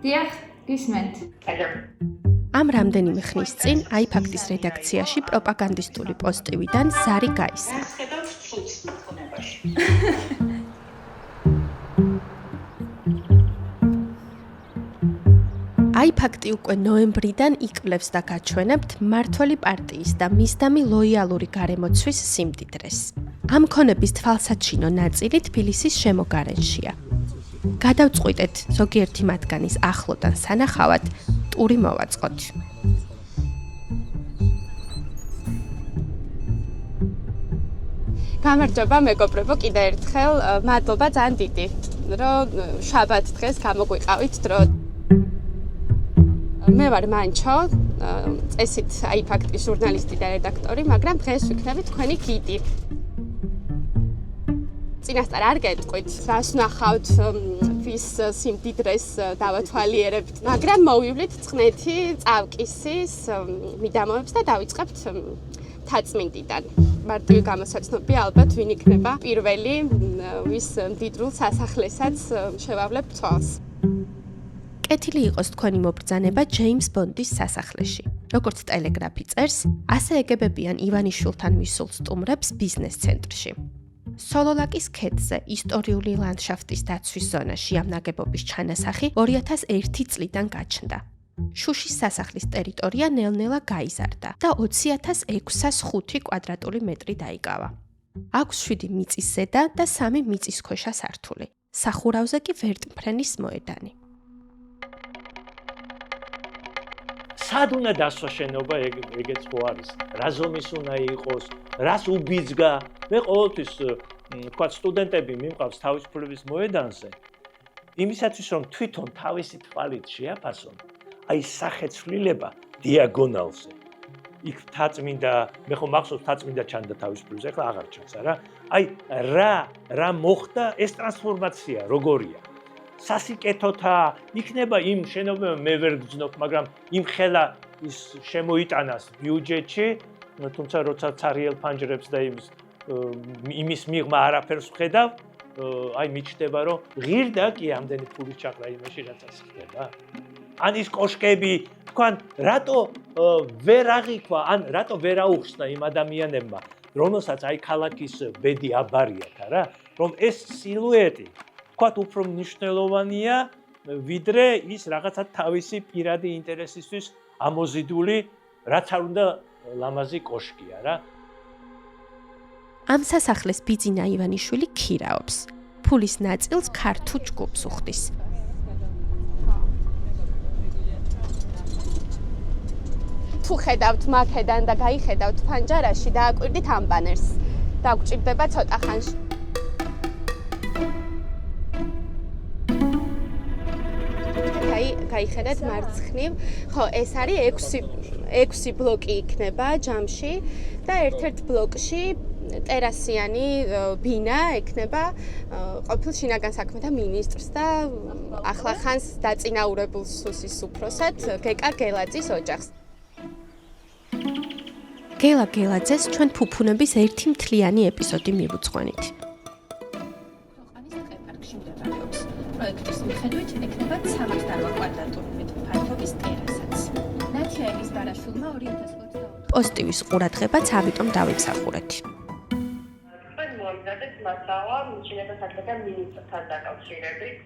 დიახ, გისმენთ. ამ რამდენიმე ხნის წინ iFact-ის რედაქციაში პროპაგანდისტული პოსტივიდან ზარი გაისმა. ხედავთ ცუცს ფუნებაში. iFact-ი უკვე ნოემბრიდან იკვლევს და გაჩვენებთ მმართველი პარტიის და მისდამი ლოიალური გარემოცვის სიმდიდრეს. ამ ქონების თვალსაჩინო ნაწილი თბილისის შემოგარენშია. გადავწყვიტეთ ზოგიერთი მათგანის ახლოდან სანახავად ტური მოვაწყოთ. გამარჯობა მეგობრებო, კიდევ ერთხელ მადლობა ძალიან დიდი, რომ შაბათ დღეს გამოგვიყავით დრო. მე ვარ მანჩო, წესით iFact-ის ჟურნალისტი და რედაქტორი, მაგრამ დღეს ვიქნები თქვენი გიდი. წინასწარ არ გეტყვით, რას ვნახავთ, ვის სიმდიდრეს დავათვალიერებთ, მაგრამ მოვივლით წყნეთი წავკისის მიდამოებს და დავიწყებთ თაწმინდიდან. მარტივი გამოსაცნობია ალბათ ვინ იქნება პირველი, ვის მდიდრულ სასახლესაც შევავლებთ თვალს. კეთილი იყოს თქვენი მობრძანება ჯეიმს ბონდის სასახლეში. როგორც ტელეგრაფი წერს, ასე ეგებებიან ივანიშვილთან მისულ სტუმრებს ბიზნეს ცენტრში. სოლოლაკის ქედზე, ისტორიული ლანდშაფტის დაცვის ზონაში ამ ნაგებობის ჩანასახი 2001 წლიდან გაჩნდა. შუშის სასახლის ტერიტორია ნელ-ნელა გაიზარდა და 20,605 კვადრატული მეტრი დაიკავა. აქვს 7 მიწის ზედა და 3 მიწის ქვეშა სართული. სახურავზე კი ვერტმფრენის მოედანი. სად უნდა დასვა შენობა, ეგეც ხო არის. რა ზომის უნდა იყოს, რას უბიძგა. მე ყოველთვის თქვა სტუდენტები მიმყავს თავისუფლების მოედანზე. იმისათვის რომ თვითონ თავისი თვალით შეაფასონ, აი სახეცვლილება დიაგონალზე. იქ თაწმინდა, მე ხო მახსოვს თაწმინდა ჩანდა თავისუფლების, ახლა აღარ ჩანს, არა? აი რა მოხდა ეს ტრანსფორმაცია როგორია? სასიკეთოთა იქნება იმ შენობებმა მე ვერ გძნობ, მაგრამ იმ ხელა ის შემოიტანას ბიუჯეტში, თუმცა როცა ცარიელ ფანჯრებს და იმის მიღმა არაფერს ვხედავ, აი მიჩნდება რომ ღირდა კი ამდენი ფულის ჩაყრა იმაში რაც ხდება. ან ის კოშკები, თქვენ რატო ვერ აღიქვა, ან რატო ვერ აუხსნა იმ ადამიანებმა, რომელსაც აი ქალაქის ბედი აბარიათ, არა? რომ ეს სილუეტი თქვათ უფრო მნიშვნელოვანია, ვიდრე ის რაღაცა თავისი პირადი ინტერესისთვის ამოზიდული, რაც არ უნდა ლამაზი კოშკი, არა? ამ სასახლეს ბიძინა ივანიშვილი ქირაობს. ფულის ნაწილს ქართულ ჯგუფს უხდის. თუ ხედავთ მაქედან და გაიხედავთ ფანჯარაში და აკვირდით ამ ბანერს. დაგჭირდება ცოტა ხანში. გაიხედეთ მარცხნივ, ხო, ეს არის 6 ბლოკი იქნება ჯამში და ერთ-ერთ ბლოკში ტერასიანი ბინა ექნება ყოფილ შინაგან საქმეთა მინისტრს და ახლახანს დაწინაურებულ სუსის უფროსად გეკა გელაძის ოჯახს. გელა გელაძეს ჩვენ ფუფუნების ერთი მთლიანი ეპიზოდი მივუძღვენით. პროექტის მიხედვით ექნება 68 კვადრატული მეტრი ფართობის ტერასაც. ნათიაელის ბარაშვილმა 2024 პოსტივის ყურადღებაც ამიტომ დავიმსახურეთ. თქვენ მოიგდეთ მასალა შინაგან საქმეთა მინისტრთან დაკავშირებით.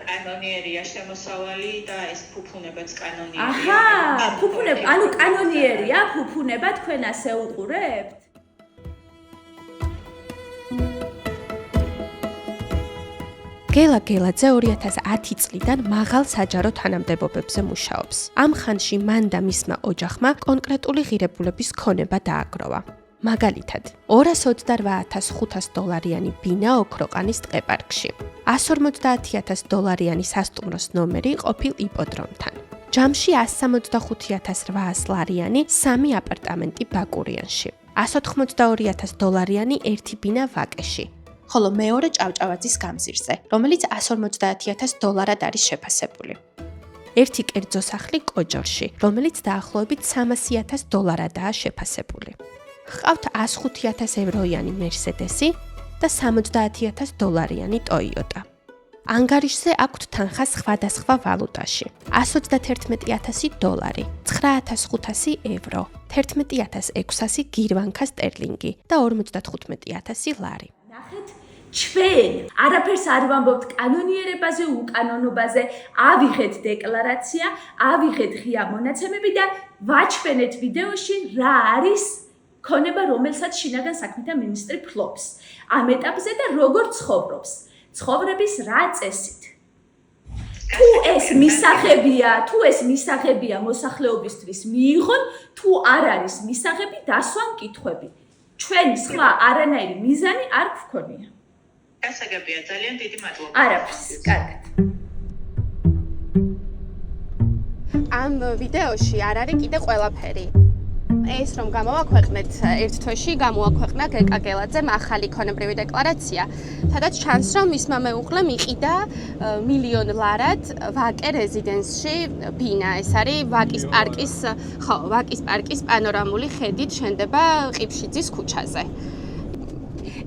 კანონიერია შემოსავალი და ეს ფუფუნებაც კანონიერია. აჰა, ფუფუნება, ანუ კანონიერია ფუფუნება თქვენ ასე უყურებთ? გელა გელაძე 2010 წლიდან მაღალ საჯარო თანამდებობებზე მუშაობს. ამ ხანში მან და მისმა ოჯახმა კონკრეტული ღირებულების ქონება დააგროვა. მაგალითად, $228,500 ბინა ოქროყანის ტყეპარკში, $150,000 სასტუმროს ნომერი ყოფილ იპოდრომთან. ჯამში $165,800 3 აპარტამენტი ბაკურიანში, $182,000 ერთი ბინა ვაკეში. ხოლო მეორე ჭავჭავაძის გამზირზე, რომელიც $150,000 არის შეფასებული. ერთი კერძო სახლი კოჯორში, რომელიც დაახლოებით $300,000 შეფასებული. ჰყავთ 105,000 ევროიანი მერსედესი და $70,000 ტოიოტა. ანგარიშზე აქვთ თანხა სხვადასხვა ვალუტაში. $131,000, $9,500 ევრო, $11,600 გირვანქა სტერლინგი და $55,000 ლარი. ნახეთ, ჩვენ არაფერს არ ვამბობთ კანონიერებაზე, უკანონობაზე, ავიღეთ დეკლარაცია, ავიღეთ ღია მონაცემები და ვაჩვენეთ ვიდეოში რა არის ქონება, რომელსაც შინაგან საქმეთა მინისტრი ფლობს ამ ეტაპზე და როგორ ცხოვრობს. ცხოვრების რა წესით. თუ ეს მისაღებია მოსახლეობისთვის მიიღონ, თუ არ არის მისაღები, დასვან კითხვები. ჩვენ სხვა არანაირი მიზანი არ გვქონია. გასაგებია, ძალიან დიდი მადლობა. არაფერს, კარგად. ამ ვიდეოში არ არის კიდე ყველაფერი. ეს რომ გამოვაქვეყნეთ ერთ თვეში, გამოაქვეყნა გეკა გელაძემ ახალი ქონებრივი დეკლარაცია, სადაც ჩანს, რომ მისმა მეუღლემ იყიდა $1,000,000 ლარად ვაკე რეზიდენსში ბინა. ეს არის ვაკის პარკის პანორამული ხედით შენდება ყიფშიძის ქუჩაზე.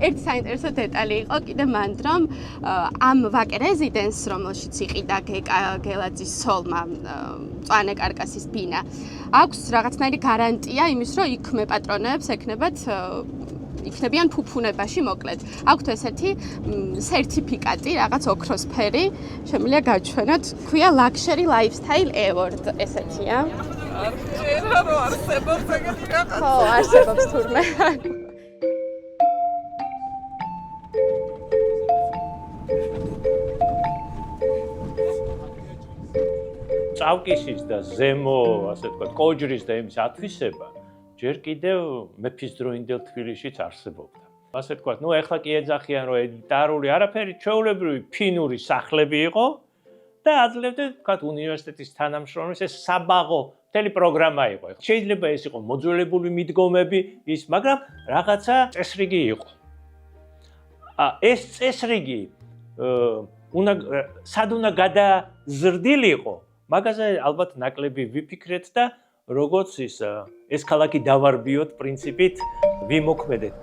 ერთი საინტერესო დეტალი იყო კიდე მანდ, რომ ამ ვაკე რეზიდენსს, რომელშიც იყიდა გეკა გელაძის ცოლმა მწვანე კარკასის ბინა, აქვს რაღაცნაირი გარანტია იმის, რომ იქ მეპატრონეებს იქნებიან ფუფუნებაში, მოკლედ. აქვთ ესეთი სერტიფიკატი, რაღაც ოქროსფერი, შემიძლია გაჩვენოთ, ქვია Luxury Lifestyle Award, ესეთია. არ წერა რომ არსებობს ეგეთი რაღაც. ხო, არსებობს თურმე. წავკისის და ზემო, ასე ვთქვათ, კოჯრის და იმის ათვისება ჯერ კიდევ მეფის დროინდელ თბილისშიც არსებობდა. ასე ვთქვათ, ეხლა კი ეძახიან, რომ ელიტარული არაფერი, ჩვეულებრივი ფინური სახლები იყო და აძლევდნენ, ვთქვათ, უნივერსიტეტის თანამშრომლებს ეს საბაღო მთელი პროგრამა იყო. შეიძლება ეს იყო მოძველებული მიდგომები, მაგრამ რაღაცა წესრიგი იყო. ეს წესრიგი სად უნდა გადაზრდილიყო, მაგაზე ალბათ ნაკლები ვიფიქრეთ და როგორც ეს ქალაქი დავარბიოთ პრინციპით ვიმოქმედეთ.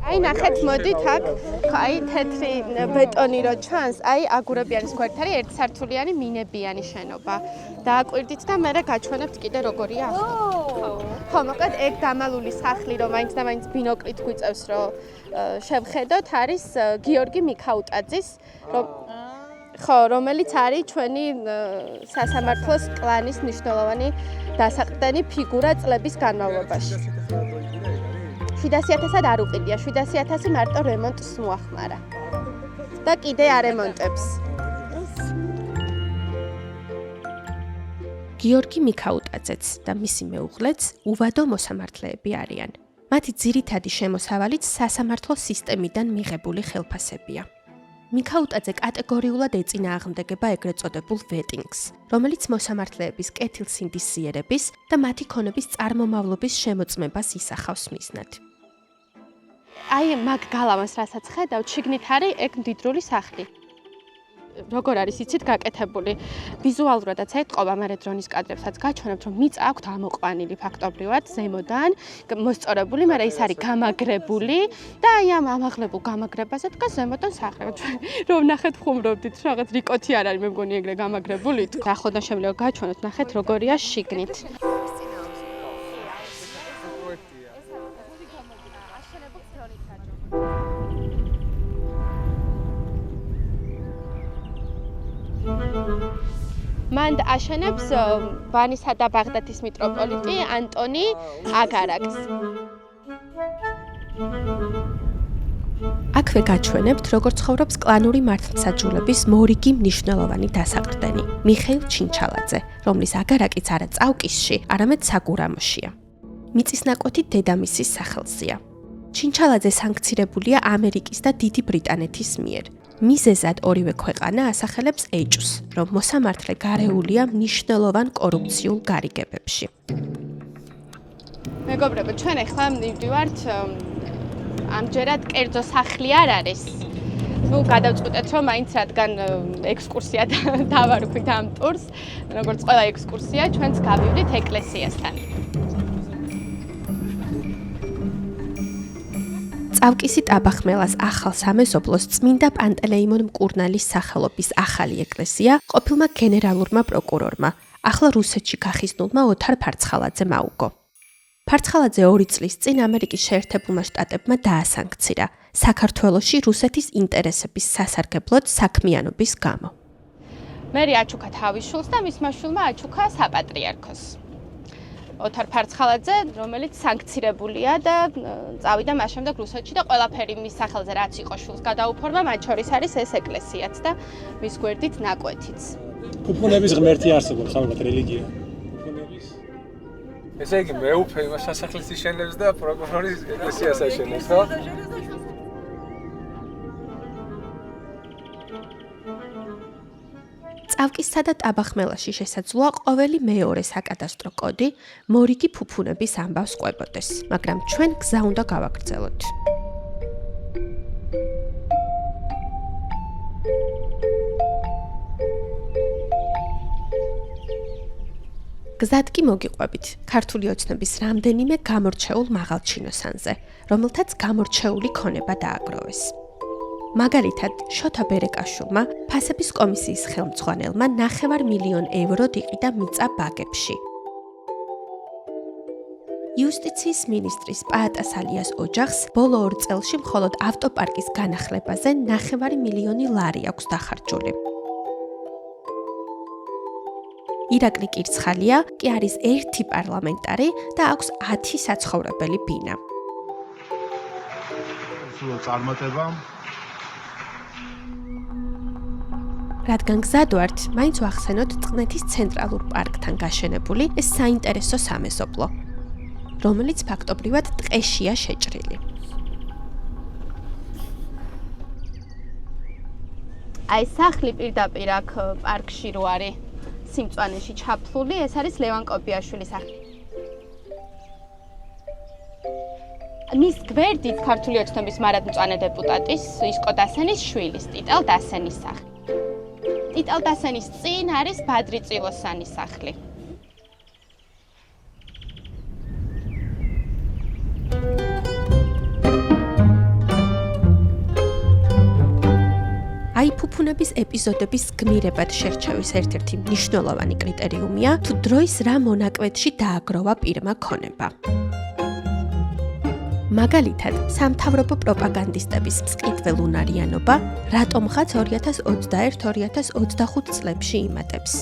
აი ნახეთ, მოდით აქ, აი თეთრი ბეტონი რო ჩანს, აი აგურები არის გვერდთარი, ერთსართულიანი მინებიანი შენობა. დააკვირდით და მე გაჩვენებთ კიდე როგორია ახლა. ხო, მოკლედ ეგ დამალული სახლი, რომ მაინც და მაინც ბინოკლით გვიწევს, რომ შევხედოთ, არის გიორგი მიქაუტაძის, რომელიც არის ჩვენი სასამართლოს კლანის მნიშვნელოვანი დასაყრდენი ფიგურა წლების განმავლობაში. 700,000-ად არ უყიდია, 700,000 მარტო რემონტს მოახმარა. და კიდე არემონტებს. გიორგი მიქაუტაძეც და მისი მეუღლეც უვადო მოსამართლეები არიან. მათი ძირითადი შემოსავალიც სასამართლო სისტემიდან მიღებული ხელფასებია. მიქაუტაძე კატეგორიულად ეწინააღმდეგება ეგრეთ წოდებულ ვეტინგს, რომელიც მოსამართლეების კეთილსინდისიერების და მათი ქონების წარმომავლობის შემოწმებას ისახავს მიზნად. აი მაგ გალავანს რასაც ხედავთ, შიგნით არის ეგ მდიდრული სახლი. როგორ არის იცით გაკეთებული. ვიზუალურადაც ეთყობა, მერე დრონის კადრებსაც გაჩვენებთ, რომ მიწა აქვთ ამოყვანილი ფაქტობრივად ზემოდან, მოსწორებული, მერე ის არის გამაგრებული და აი ამ ამაღლებულ გამაგრებაზე დგას ზემოდან სახლი. რომ ნახეთ ხუმრობდით, რაღაც რიკოთი არ არის, მე მგონი ეგრე გამაგრებული. ახლოდან შემიძლია გაჩვენოთ, ნახეთ როგორია შიგნით. მანდ აშენებს ვანისა და ბაღდათის მიტროპოლიტი ანტონი აგარაკს. აქვე გაჩვენებთ, როგორ ცხოვრობს კლანური მართლმსაჯულების მორიგი მნიშვნელოვანი დასაყრდენი, მიხეილ ჩინჩალაძე, რომლის აგარაკიც არა წავკისში, არამედ საგურამოშია. მიწისნაკვეთი დედამისის სახელზეა. ჩინჩალაძე სანქცირებულია ამერიკის და დიდი ბრიტანეთის მიერ. მიზეზად ორივე ქვეყანა ასახელებს ეჭვს, რომ მოსამართლე გარეულია მნიშვნელოვან კორუფციულ გარიგებებში. მეგობრებო, ჩვენ ახლა მივდივართ ამჯერად კერძო სახლი არ არის. გადავწყვიტეთ, რომ მაინც რადგან ექსკურსია დავარქვით ამ ტურს, როგორც ყველა ექსკურსია, ჩვენც გავივდით ეკლესიასთან. წავკისით აბახმელას ახალ სამეზობლოს წმინდა პანტელეიმონ მკურნალის სახელობის ახალი ეკლესია ყოფილმა გენერალურმა პროკურორმა, ახლა რუსეთში გახიზნულმა ოთარ ფარცხალაძემ აუგო. ფარცხალაძე 2 წლის წინ ამერიკის შეერთებულმა შტატებმა დაასანქცირა საქართველოში რუსეთის ინტერესების სასარგებლოდ საქმიანობის გამო. მერი აჩუქა თავის შვილს და მისმა შვილმა აჩუქა საპატრიარქოს. ოთარ ფარცხალაძე, რომელიც სანქცირებულია და წავიდა მას შემდეგ რუსეთში და ყველაფერი მის სახელზე რაც იყო შვილს გადაუფორმა, მათ შორის არის ეს ეკლესიაც და მის გვერდით ნაკვეთიც. ფუფუნების ღმერთი არსებობს, ალბათ რელიგია. ესე იგი მეუფე იმას სასახლეს იშენებს და პროკურორის ეკლესიას აშენებს, ხო? წავკისსა და ტაბახმელაში შესაძლოა ყოველი მეორე საკადასტრო კოდი მორიგი ფუფუნების ამბავს ყვებოდეს, მაგრამ ჩვენ გზა უნდა გავაგრძელოთ. გზად კი მოგიყვებით ქართული ოცნების რამდენიმე გამორჩეულ მაღალჩინოსანზე, რომელთაც გამორჩეული ქონება დააგროვეს. მაგალითად, შოთა ბერეკაშვილმა ფასების კომისიის ხელმძღვანელმა 9 მილიონი ევრო იყიდა მიწა ბაგებში. იუსტიციის მინისტრის პაატასალიას ოჯახს ბოლო 2 წელში მხოლოდ ავტოპარკის განახლებაზე 9 მილიონი ლარი აქვს დახარჯული. ირაკლი კირცხალია კი არის 1 პარლამენტარი და აქვს 10 საცხოვრებელი ბინა. სულ წარმატება. რადგან გზად ვართ, მაინც ვახსენოთ წყნეთის ცენტრალურ პარკთან გაშენებული ეს საინტერესო სამეზობლო, რომელიც ფაქტობრივად ტყეშია შეჭრილი. აი სახლი პირდაპირ აქ პარკში რო არის სიმწვანეში ჩაფლული, ეს არის ლევან კოპიაშვილის სახლი. მის გვერდით ქართული ოცნების მარადმწვანე დეპუტატის ისკო დასენის შვილის ტიტელ დასენის სახლი. ტიტელ დასენის წინ არის ბადრი წილოსანის სახლი. აი ფუფუნების ეპიზოდების გმირებად შერჩევის ერთ-ერთი მნიშვნელოვანი კრიტერიუმია, თუ დროის რა მონაკვეთში დააგროვა პირმა ქონება. მაგალითად, სამთავრობო პროპაგანდისტების მსყიდველ უნარიანობა რატომღაც 2021-2025 წლებში იმატებს.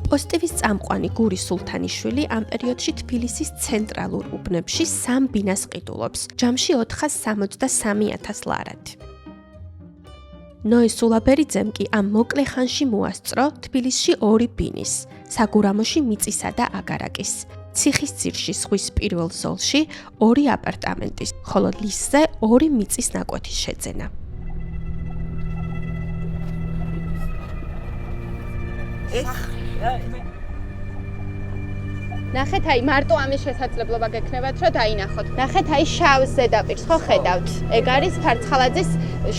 პოსტივის წამყვანი გური სულთანიშვილი ამ პერიოდში თბილისის ცენტრალურ უბნებში 3 ბინას ყიდულობს, ჯამში 463,000 ლარად. ნოე სულაბერიძემ კი ამ მოკლე ხანში მოასწრო თბილისში 2 ბინის, საგურამოში მიწისა და აგარაკის, ციხის ძირში ზღვის პირველ ზოლში 2 აპარტამენტის, ხოლო ლისზე 2 მიწის ნაკვეთის შეძენა. ნახეთ, აი მარტო ამის შესაძლებლობა გექნებათ, რომ დაინახოთ. ნახეთ, აი შავს ზედაპირს ხო ხედავთ? ეგ არის ფარცხალაძის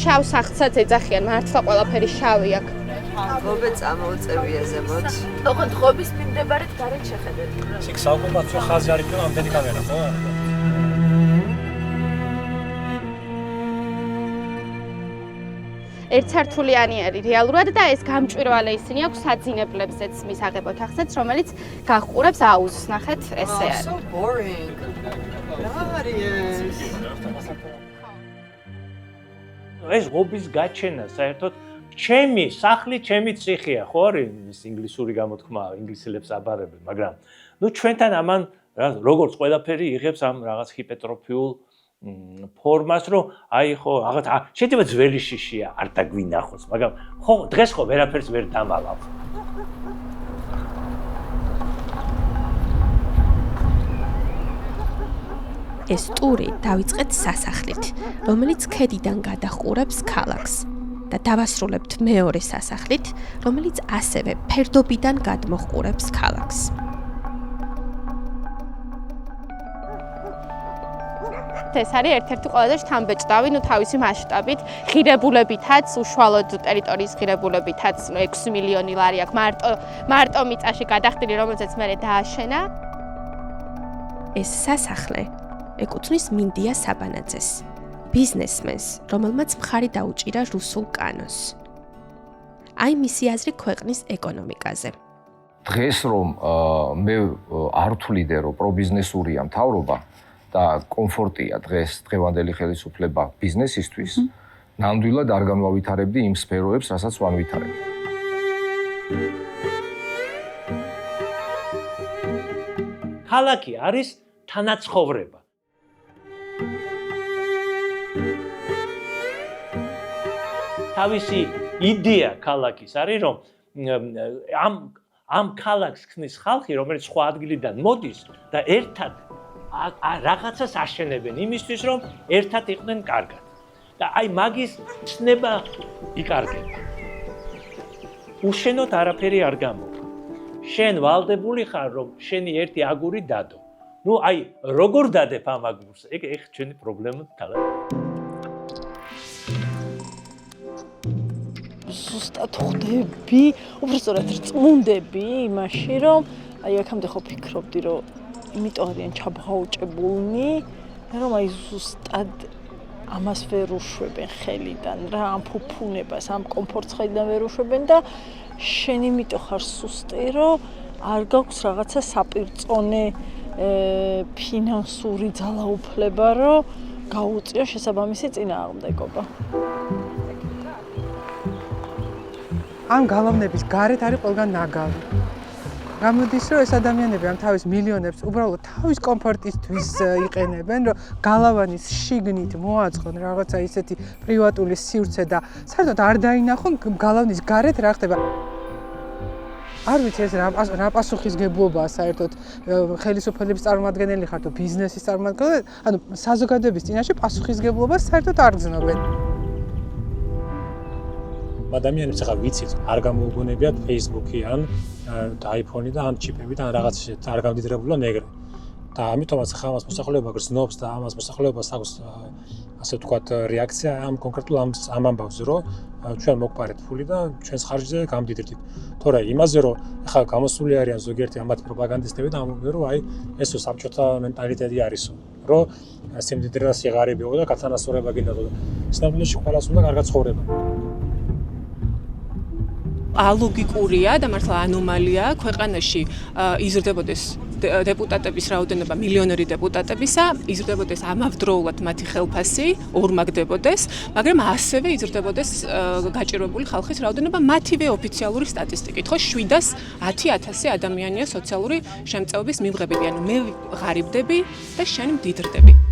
შავ სახლსაც ეძახიან, მართლა ყველაფერი შავი აქვს. მობე წამოუწევია ზემოთ. ოღონდ ხობის მიმდებარედ გარეთ შეხედეთ. იქ საოკუპაციო ხაზი არის და ამდენი კამერა, ხო? ერთსართულიანი არის რეალურად და ეს გამჭვირვალე ისინი აქვს საძინებლებზეც მისაღებოთ ახსნაც, რომელიც გაჰყურებს აუზს, ნახეთ, ესე არის. So boring. ეს ღობის გაჩენა საერთოდ ჩემი სახლი, ჩემი ციხეა, ხო არის ინგლისური გამოთქმა, ინგლისელებს აბარებენ, მაგრამ ნუ ჩვენთან ამან როგორც ყველაფერი იღებს ამ რაღაც ჰიპერტროფიულ ფორმას, რომ აი ხო, რაღაც შეიძლება ძველი შიშია, არ დაგვინახოს, მაგრამ ხო დღეს ხო ვერაფერს ვერ დამალავ. ეს ტური დავიწყეთ სასახლით, რომელიც ქედიდან გადაჰყურებს ქალაქს და დავასრულებთ მეორე სასახლით, რომელიც ასევე ფერდობიდან გადმოჰყურებს ქალაქს. ეს არის ერთ-ერთი ყველაზე შთამბეჭდავი, ნუ თავისი მასშტაბით, ღირებულებითაც, უშუალოდ ტერიტორიის ღირებულებითაც 6 მილიონი ლარი აქვს მარტო მიწაში გადახდილი, რომელზეც მერე დააშენა. ეს სასახლე ეკუთვნის მინდია საბანაძეს, ბიზნესმენს, რომელმაც მხარი დაუჭირა რუსულ კანონს. აი მისი აზრი ქვეყნის ეკონომიკაზე. დღეს რომ მე არ ვთვლიდე რომ პრობიზნესურია მთავრობა და კომფორტია დღევანდელი ხელისუფლება ბიზნესისთვის, ნამდვილად არ განვავითარებდი იმ სფეროებს, რასაც ვანვითარებდი. ქალაქი არის თანაცხოვრება. თავისი იდეა ქალაქის არის რომ ამ ქალაქს ქმნის ხალხი, რომელიც სხვა ადგილიდან მოდის და ერთად რაღაცას აშენებენ იმისთვის, რომ ერთად იყვნენ კარგად. და აი მაგის ცნება იკარგება. უშენოდ არაფერი არ გამოვა. შენ ვალდებული ხარ, რომ შენი ერთი აგური დადო. ნუ აი როგორ დადებ ამ აგურს? ეგ ჩვენი პრობლემა თავად. ზუსტად ხვდები, უბრალოდ რწმუნდები იმაში, რომ აი აქამდე ხო ფიქრობდი, რომ იმიტომ არიან ჩაბღაუჭებულნი, რომ აი ზუსტად ამას ვერ უშვებენ ხელიდან, რა ამ ფუფუნებას, ამ კომფორტს ხელიდან ვერ უშვებენ და შენ იმიტომ ხარ სუსტი, რომ არ გაქვს რაღაცა საპირწონე ფინანსური ძალაუფლება, რომ გაუწიო შესაბამისი წინააღმდეგობა. ამ გალავნების გარეთ არის ყველგან ნაგავი. გამოდის რომ ეს ადამიანები ამ თავის მილიონებს უბრალოდ თავის კომფორტისთვის იყენებენ, რომ გალავანის შიგნით მოაწყონ რაღაცა ისეთი პრივატული სივრცე და საერთოდ არ დაინახონ გალავნის გარეთ რა ხდება. არ ვიცი ეს რა პასუხისგებლობაა საერთოდ ხელისუფლების წარმომადგენელი ხარ თუ ბიზნესის წარმომადგენელი, ანუ საზოგადოების წინაშე პასუხისგებლობას საერთოდ არ გზნობენ. ადამიანებს ახლა ვიცით, არ გამოუგონებიათ Facebook-ი ან iPhone-ი და ან ჩიპები და რაღაც ისეთ არ გამდიდრებულა ნეგრე. და ამიტომაც ახლა ამას მოსახლეობა გრძნობს და ამას მოსახლეობას აქვს ასე ვთქვათ რეაქცია ამ კონკრეტულ ამ ამბავზე, რომ ჩვენ მოგპარეთ ფული და ჩვენს ხარჯზე გამდიდრდით. თორე იმაზე, რომ ახლა გამოსული არიან ზოგიერთი ამათი პროპაგანდისტები და ამბობენ, რომ აი ესო საბჭოთა მენტალიტეტი არისო, რომ სიმდიდრე და სიღარიბეო და გათანასწორება გინდაო. სინამდვილეში ყველას უნდა კარგად ცხოვრება. ალოგიკურია და მართლა ანომალია ქვეყანაში იზრდებოდეს დეპუტატების რაოდენობა მილიონერი დეპუტატებისა, იზრდებოდეს ამავდროულად მათი ხელფასი, ორმაგდებოდეს, მაგრამ ასევე იზრდებოდეს გაჭირვებული ხალხის რაოდენობა მათივე ოფიციალური სტატისტიკით. ხო 710,000 ადამიანია სოციალური შემწეობის მიღებები, ანუ მე ღარიბდები და შენ მდიდრდები.